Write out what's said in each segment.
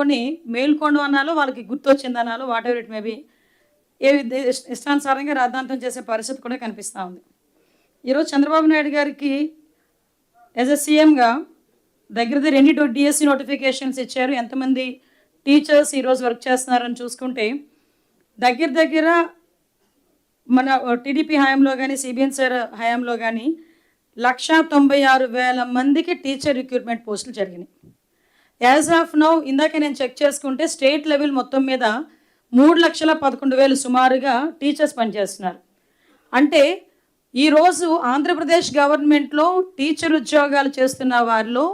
పడుకొని మేల్కొండు అనాలో వాళ్ళకి గుర్తొచ్చిందనాలో what ever it maybe ఇష్టానుసారంగా రాద్ధాంతం చేసే పరిస్థితి కూడా కనిపిస్తూ ఉంది. ఈరోజు చంద్రబాబు నాయుడు గారికి యాజ్ ఎ సీఎంగా దగ్గర ఎన్ని డిఎస్సి నోటిఫికేషన్స్ ఇచ్చారు, ఎంతమంది టీచర్స్ ఈరోజు వర్క్ చేస్తున్నారని చూసుకుంటే దగ్గర మన టీడీపీ హయాంలో కానీ సిబిఎన్ సార్ హయాంలో కానీ 196,000 మందికి టీచర్ రిక్రూట్మెంట్ పోస్టులు జరిగినాయి. యాజ్ ఆఫ్ నౌ ఇందాక నేను చెక్ చేసుకుంటే స్టేట్ లెవెల్ మొత్తం మీద 3,11,000 సుమారుగా టీచర్స్ పనిచేస్తున్నారు. అంటే ఈరోజు ఆంధ్రప్రదేశ్ గవర్నమెంట్లో టీచర్ ఉద్యోగాలు చేస్తున్న వారిలో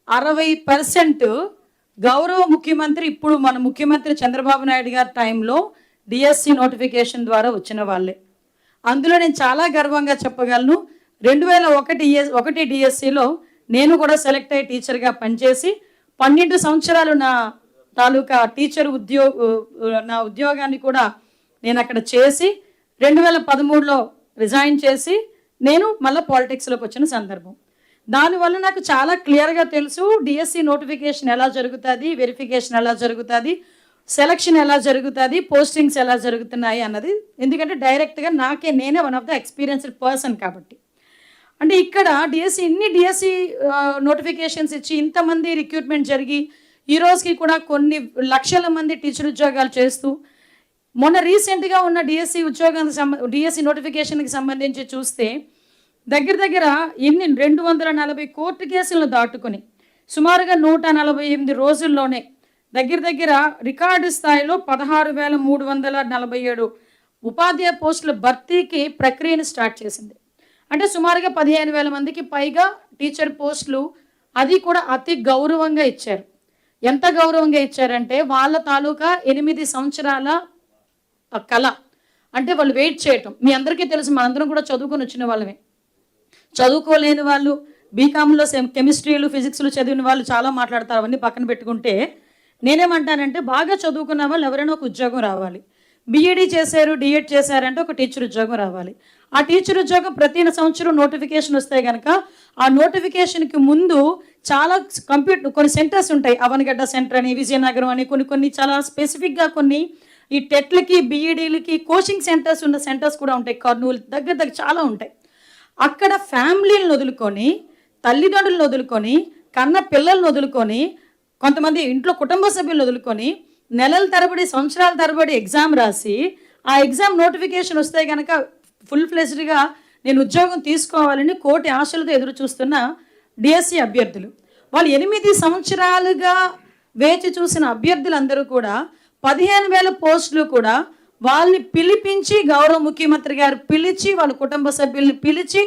60% గౌరవ ముఖ్యమంత్రి ఇప్పుడు మన ముఖ్యమంత్రి చంద్రబాబు నాయుడు గారి టైంలో డిఎస్సి నోటిఫికేషన్ ద్వారా వచ్చిన వాళ్ళే. అందులో నేను చాలా గర్వంగా చెప్పగలను, 2001 డిఎస్సిలో నేను కూడా సెలెక్ట్ అయ్యి టీచర్గా పనిచేసి 12 సంవత్సరాలు నా తాలూకా టీచర్ నా ఉద్యోగాన్ని కూడా నేను అక్కడ చేసి 2013లో రిజైన్ చేసి నేను మళ్ళీ పాలిటిక్స్లోకి వచ్చిన సందర్భం. దానివల్ల నాకు చాలా క్లియర్గా తెలుసు డిఎస్సి నోటిఫికేషన్ ఎలా జరుగుతుంది, వెరిఫికేషన్ ఎలా జరుగుతుంది, సెలక్షన్ ఎలా జరుగుతుంది, పోస్టింగ్స్ ఎలా జరుగుతున్నాయి అన్నది. ఎందుకంటే డైరెక్ట్గా నేనే one of the experienced person కాబట్టి. అంటే ఇక్కడ ఇన్ని డిఎస్సి నోటిఫికేషన్స్ ఇచ్చి ఇంతమంది రిక్రూట్మెంట్ జరిగి ఈ రోజుకి కూడా కొన్ని లక్షల మంది టీచర్ ఉద్యోగాలు చేస్తూ మొన్న రీసెంట్గా ఉన్న డిఎస్సి నోటిఫికేషన్కి సంబంధించి చూస్తే దగ్గర 240 కోర్టు కేసులను దాటుకొని సుమారుగా 148 రోజుల్లోనే దగ్గర రికార్డు స్థాయిలో 16,347 ఉపాధ్యాయ పోస్టుల భర్తీకి ప్రక్రియను స్టార్ట్ చేసింది. అంటే సుమారుగా 15,000 మందికి పైగా టీచర్ పోస్టులు, అది కూడా అతి గౌరవంగా ఇచ్చారు. ఎంత గౌరవంగా ఇచ్చారంటే వాళ్ళ తాలూకా 8 సంవత్సరాల కళ, అంటే వాళ్ళు వెయిట్ చేయటం. మీ అందరికీ తెలుసు, మనందరం కూడా చదువుకొని వచ్చిన వాళ్ళమే. చదువుకోలేని వాళ్ళు బీకామ్లో కెమిస్ట్రీలు ఫిజిక్స్లు చదివిన వాళ్ళు చాలా మాట్లాడతారు. అవన్నీ పక్కన పెట్టుకుంటే నేనేమంటానంటే బాగా చదువుకున్న వాళ్ళు ఎవరైనా ఒక ఉద్యోగం రావాలి. బీఈడీ చేశారు, డిఎడ్ చేశారంటే ఒక టీచర్ ఉద్యోగం రావాలి. ఆ టీచర్ ఉద్యోగం ప్రతి సంవత్సరం నోటిఫికేషన్ వస్తే కనుక ఆ నోటిఫికేషన్కి ముందు చాలా కొన్ని సెంటర్స్ ఉంటాయి. అవనగడ్డ సెంటర్ అని, విజయనగరం అని, కొన్ని చాలా స్పెసిఫిక్గా కొన్ని ఈ టెట్లకి బీఈడీలకి కోచింగ్ సెంటర్స్ ఉన్న సెంటర్స్ కూడా ఉంటాయి. కర్నూలు దగ్గర చాలా ఉంటాయి. అక్కడ ఫ్యామిలీలను వదులుకొని, తల్లిదండ్రులను వదులుకొని, కన్న పిల్లలను వదులుకొని, కొంతమంది ఇంట్లో కుటుంబ సభ్యులను వదులుకొని నెలల తరబడి సంవత్సరాల తరబడి ఎగ్జామ్ రాసి ఆ ఎగ్జామ్ నోటిఫికేషన్ వస్తే కనుక ఫుల్ ఫ్లెజ్డ్గా నేను ఉద్యోగం తీసుకోవాలని కోటి ఆశలతో ఎదురు చూస్తున్న డిఎస్సి అభ్యర్థులు, వాళ్ళు 8 సంవత్సరాలుగా వేచి చూసిన అభ్యర్థులందరూ కూడా 15,000 పోస్టులు కూడా వాళ్ళని పిలిపించి గౌరవ ముఖ్యమంత్రి గారు పిలిచి వాళ్ళ కుటుంబ సభ్యుల్ని పిలిచి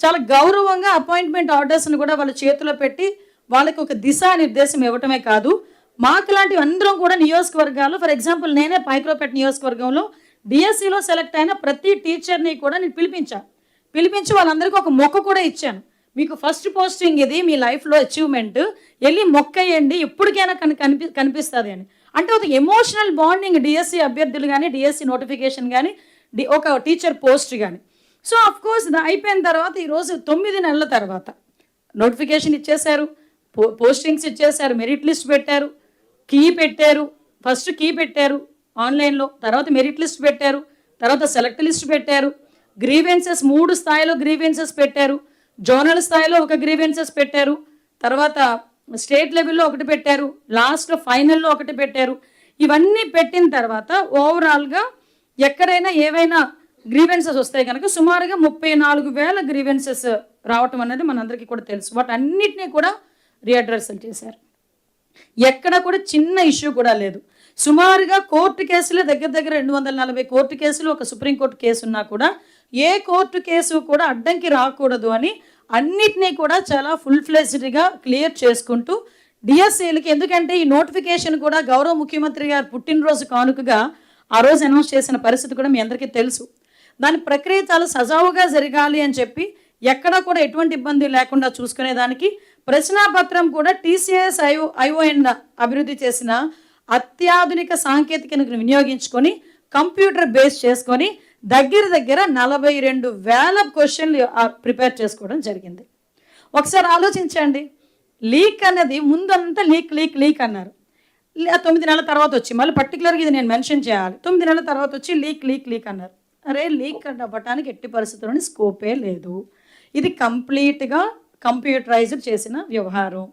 చాలా గౌరవంగా అపాయింట్మెంట్ ఆర్డర్స్ని కూడా వాళ్ళ చేతిలో పెట్టి వాళ్ళకి ఒక దిశానిర్దేశం ఇవ్వటమే కాదు, మాకు లాంటివి అందరం కూడా నియోజకవర్గాలు, ఫర్ ఎగ్జాంపుల్ నేనే పైక్రోపేట నియోజకవర్గంలో డిఎస్సిలో సెలెక్ట్ అయిన ప్రతి టీచర్ని కూడా నేను పిలిపించి వాళ్ళందరికీ ఒక మొక్క కూడా ఇచ్చాను. మీకు ఫస్ట్ పోస్టింగ్ ఇది, మీ లైఫ్లో అచీవ్మెంట్, వెళ్ళి మొక్క వేయండి, ఎప్పటికైనా కనిపిస్తుంది అని. అంటే ఒక ఎమోషనల్ బాండింగ్ డిఎస్సి అభ్యర్థులు కానీ, డిఎస్సి నోటిఫికేషన్ కానీ, ఒక టీచర్ పోస్ట్ కానీ. సో అఫ్కోర్స్ అయిపోయిన తర్వాత ఈరోజు 9 నెలల తర్వాత నోటిఫికేషన్ ఇచ్చేశారు, పోస్టింగ్స్ ఇచ్చేశారు, మెరిట్ లిస్ట్ పెట్టారు, ఫస్ట్ కీ పెట్టారు ఆన్లైన్లో, తర్వాత మెరిట్ లిస్ట్ పెట్టారు, తర్వాత సెలెక్ట్ లిస్ట్ పెట్టారు, గ్రీవెన్సెస్ 3 స్థాయిలో గ్రీవెన్సెస్ పెట్టారు, జోనల్ స్థాయిలో ఒక గ్రీవెన్సెస్ పెట్టారు, తర్వాత స్టేట్ లెవెల్లో ఒకటి పెట్టారు, లాస్ట్లో ఫైనల్లో ఒకటి పెట్టారు. ఇవన్నీ పెట్టిన తర్వాత ఓవరాల్గా ఎక్కడైనా ఏవైనా గ్రీవెన్సెస్ వస్తాయి కనుక సుమారుగా 34,000 గ్రీవెన్సెస్ రావటం అనేది మనందరికీ కూడా తెలుసు. వాటన్నిటినీ కూడా రీఅడ్రసల్ చేశారు. ఎక్కడ కూడా చిన్న ఇష్యూ కూడా లేదు. సుమారుగా కోర్టు కేసులే దగ్గర 240 కోర్టు కేసులు, ఒక సుప్రీంకోర్టు కేసు ఉన్నా కూడా ఏ కోర్టు కేసు కూడా అడ్డంకి రాకూడదు అని అన్నిటినీ కూడా చాలా ఫుల్ ఫ్లెజ్డ్గా క్లియర్ చేసుకుంటూ డిఎస్సీలకి, ఎందుకంటే ఈ నోటిఫికేషన్ కూడా గౌరవ ముఖ్యమంత్రి గారు పుట్టినరోజు కానుకగా ఆ రోజు అనౌన్స్ చేసిన పరిస్థితి కూడా మీ అందరికీ తెలుసు. దాని ప్రక్రియ చాలా సజావుగా జరగాలి అని చెప్పి ఎక్కడా కూడా ఎటువంటి ఇబ్బంది లేకుండా చూసుకునేదానికి ప్రశ్నాపత్రం కూడా టీసీఎస్ ఐఓఎన్ అభివృద్ధి చేసిన అత్యాధునిక సాంకేతికతను వినియోగించుకొని కంప్యూటర్ బేస్ చేసుకొని దగ్గర 42,000 క్వశ్చన్లు ప్రిపేర్ చేసుకోవడం జరిగింది. ఒకసారి ఆలోచించండి, లీక్ అన్నది ముందంతా లీక్ అన్నారు. ఆ 9 నెలల తర్వాత వచ్చి మళ్ళీ పర్టికులర్గా ఇది నేను మెన్షన్ చేయాలి. 9 నెలల తర్వాత వచ్చి లీక్ అన్నారు. అరే లీక్ అవ్వటానికి ఎట్టి పరిస్థితుల్లోని స్కోపే లేదు. ఇది కంప్లీట్గా కంప్యూటరైజ్డ్ చేసిన వ్యవహారం.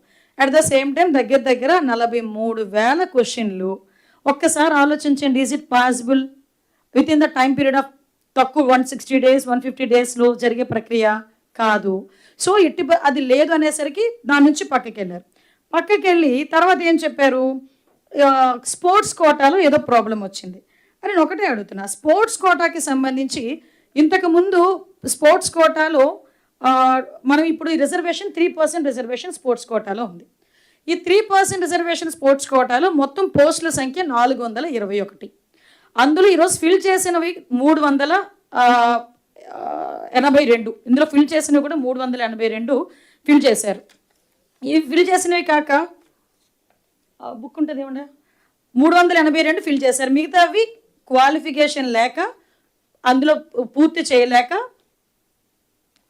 అట్ ద సేమ్ టైం దగ్గర దగ్గర 43,000 క్వశ్చన్లు. ఒక్కసారి ఆలోచించండి, is it possible with in the time period of తక్కువ 160 days 150 daysలో జరిగే ప్రక్రియ కాదు. సో అది లేదు అనేసరికి దాని నుంచి పక్కకెళ్ళి తర్వాత ఏం చెప్పారు, స్పోర్ట్స్ కోటాలో ఏదో ప్రాబ్లం వచ్చింది. అని నేను ఒకటే అడుగుతున్నా, స్పోర్ట్స్ కోటాకి సంబంధించి ఇంతకుముందు స్పోర్ట్స్ కోటాలో మనం ఇప్పుడు ఈ రిజర్వేషన్ 3% రిజర్వేషన్ స్పోర్ట్స్ కోటాలో ఉంది. ఈ 3% రిజర్వేషన్ స్పోర్ట్స్ కోటాలో మొత్తం పోస్టుల సంఖ్య 421. అందులో ఈరోజు ఫిల్ చేసినవి 382. ఇందులో ఫిల్ చేసినవి కూడా 382 ఫిల్ చేశారు. ఇవి ఫిల్ చేసినవి కాక బుక్ ఉంటుంది ఏమన్నా 382 ఫిల్ చేశారు. మిగతావి క్వాలిఫికేషన్ లేక అందులో పూర్తి చేయలేక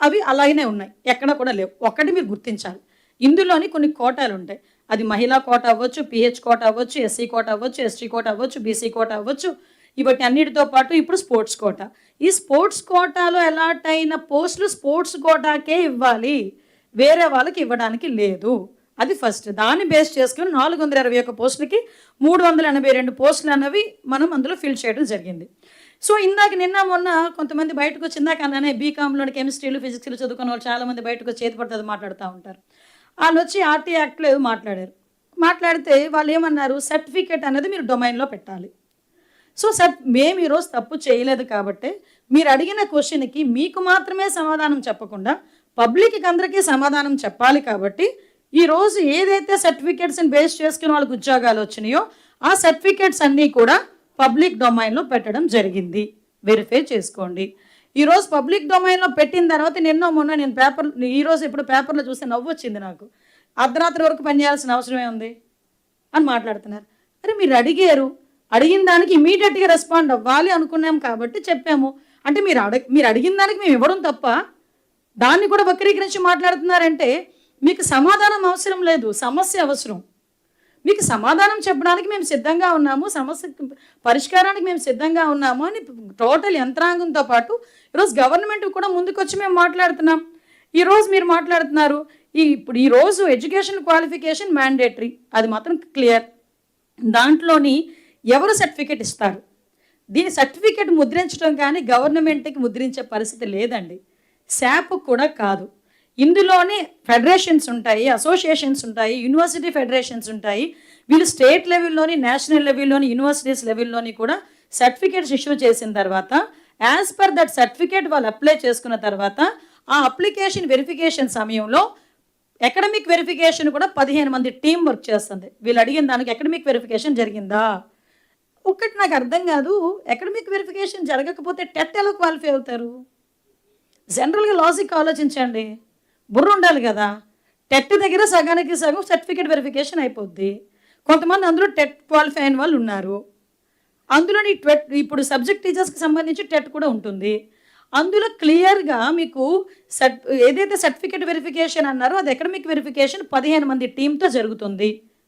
అవి అలాగనే ఉన్నాయి, ఎక్కడ కూడా లేవు. ఒక్కటి మీరు గుర్తించాలి, ఇందులోని కొన్ని కోటాలు ఉంటాయి. అది మహిళా కోట అవ్వచ్చు, పిహెచ్ కోట అవ్వచ్చు, ఎస్సీ కోట అవ్వచ్చు, ఎస్టీ కోట అవ్వచ్చు, బీసీ కోట అవ్వచ్చు. ఇవన్నీ అన్నిటితో పాటు ఇప్పుడు స్పోర్ట్స్ కోట. ఈ స్పోర్ట్స్ కోటాలో అలాట్ అయిన పోస్టులు స్పోర్ట్స్ కోటాకే ఇవ్వాలి, వేరే వాళ్ళకి ఇవ్వడానికి లేదు. అది ఫస్ట్. దాన్ని బేస్ చేసుకుని 421 పోస్టులకి 382 పోస్టులు అన్నవి మనం అందులో ఫిల్ చేయడం జరిగింది. సో ఇందాక నిన్న మొన్న కొంతమంది బయటకు వచ్చి, ఇందాక అన్నానే బీకామ్లోని కెమిస్ట్రీలు ఫిజిక్స్లు చదువుకున్న వాళ్ళు చాలామంది బయటకు వచ్చి చేతి పడుతుంది మాట్లాడుతూ ఉంటారు. వాళ్ళు వచ్చి ఆర్టీ యాక్ట్లో మాట్లాడితే వాళ్ళు ఏమన్నారు, సర్టిఫికేట్ అనేది మీరు డొమైన్లో పెట్టాలి. సో మేము ఈరోజు తప్పు చేయలేదు కాబట్టి మీరు అడిగిన క్వశ్చన్కి మీకు మాత్రమే సమాధానం చెప్పకుండా పబ్లిక్కి అందరికీ సమాధానం చెప్పాలి. కాబట్టి ఈరోజు ఏదైతే సర్టిఫికేట్స్ని బేస్ చేసుకుని వాళ్ళకి ఉద్యోగాలు వచ్చినాయో ఆ సర్టిఫికేట్స్ అన్నీ కూడా పబ్లిక్ డొమైన్లో పెట్టడం జరిగింది. వెరిఫై చేసుకోండి. ఈరోజు పబ్లిక్ డొమైన్లో పెట్టిన తర్వాత మొన్న నేను ఈరోజు ఇప్పుడు పేపర్లో చూస్తే నవ్వు వచ్చింది నాకు. అర్ధరాత్రి వరకు పనిచేయాల్సిన అవసరమే ఉంది అని మాట్లాడుతున్నారు. అరే మీరు అడిగిన దానికి ఇమీడియట్గా రెస్పాండ్ అవ్వాలి అనుకున్నాం కాబట్టి చెప్పాము. అంటే మీరు అడిగిన దానికి మేము ఇవ్వడం తప్ప దాన్ని కూడా వక్రీకరించి మాట్లాడుతున్నారంటే మీకు సమాధానం అవసరం లేదు, సమస్య అవసరం. మీకు సమాధానం చెప్పడానికి మేము సిద్ధంగా ఉన్నాము, సమస్య పరిష్కారానికి మేము సిద్ధంగా ఉన్నాము అని టోటల్ యంత్రాంగంతో పాటు ఈరోజు గవర్నమెంట్ కూడా ముందుకొచ్చి మేము మాట్లాడుతున్నాం. ఈరోజు మీరు మాట్లాడుతున్నారు ఇప్పుడు ఈరోజు ఎడ్యుకేషన్ క్వాలిఫికేషన్ మ్యాండేటరీ, అది మాత్రం క్లియర్. దాంట్లోని ఎవరు సర్టిఫికేట్ ఇస్తారు, దీని సర్టిఫికేట్ ముద్రించడం కానీ గవర్నమెంట్కి ముద్రించే పరిస్థితి లేదండి, శాప్ కూడా కాదు. ఇందులోనే ఫెడరేషన్స్ ఉంటాయి, అసోసియేషన్స్ ఉంటాయి, యూనివర్సిటీ ఫెడరేషన్స్ ఉంటాయి. వీళ్ళు స్టేట్ లెవెల్లోని, నేషనల్ లెవెల్లోని, యూనివర్సిటీస్ లెవెల్లోని కూడా సర్టిఫికేట్స్ ఇష్యూ చేసిన తర్వాత యాజ్ పర్ దట్ సర్టిఫికేట్ వాళ్ళు అప్లై చేసుకున్న తర్వాత ఆ అప్లికేషన్ వెరిఫికేషన్ సమయంలో అకాడమిక్ వెరిఫికేషన్ కూడా 15 మంది టీం వర్క్ చేస్తుంది. వీళ్ళు అడిగిన దానికి అకాడమిక్ వెరిఫికేషన్ జరిగిందా ఒక్కటి నాకు అర్థం కాదు. అకాడమిక్ వెరిఫికేషన్ జరగకపోతే టెట్ ఎలా క్వాలిఫై అవుతారు? జనరల్గా లాజిక్ ఆలోచించండి, బుర్ర ఉండాలి కదా. టెట్ దగ్గర సగానికి సగం సర్టిఫికేట్ వెరిఫికేషన్ అయిపోద్ది. కొంతమంది అందులో టెట్ క్వాలిఫై అయిన వాళ్ళు ఉన్నారు. అందులోని ఇప్పుడు సబ్జెక్ట్ టీచర్స్కి సంబంధించి టెట్ కూడా ఉంటుంది. అందులో క్లియర్గా మీకు ఏదైతే సర్టిఫికేట్ వెరిఫికేషన్ అన్నారో అది అకాడమిక్ వెరిఫికేషన్ 15 మంది టీంతో జరుగుతుంది.